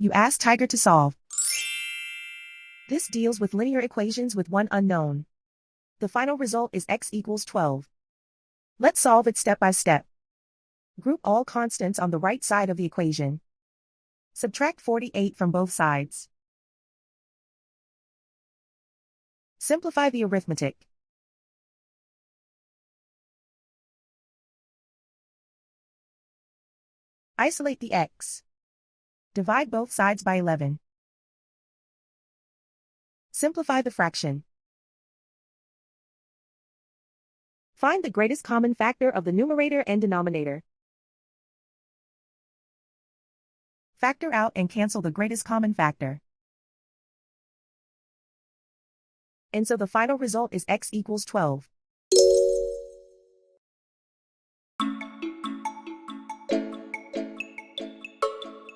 You ask Tiger to solve. This deals with linear equations with one unknown. The final result is x equals 12. Let's solve it step by step. Group all constants on the right side of the equation. Subtract 48 from both sides. Simplify the arithmetic. Isolate the x. Divide both sides by 11. Simplify the fraction. Find the greatest common factor of the numerator and denominator. Factor out and cancel the greatest common factor. And so the final result is x equals 12.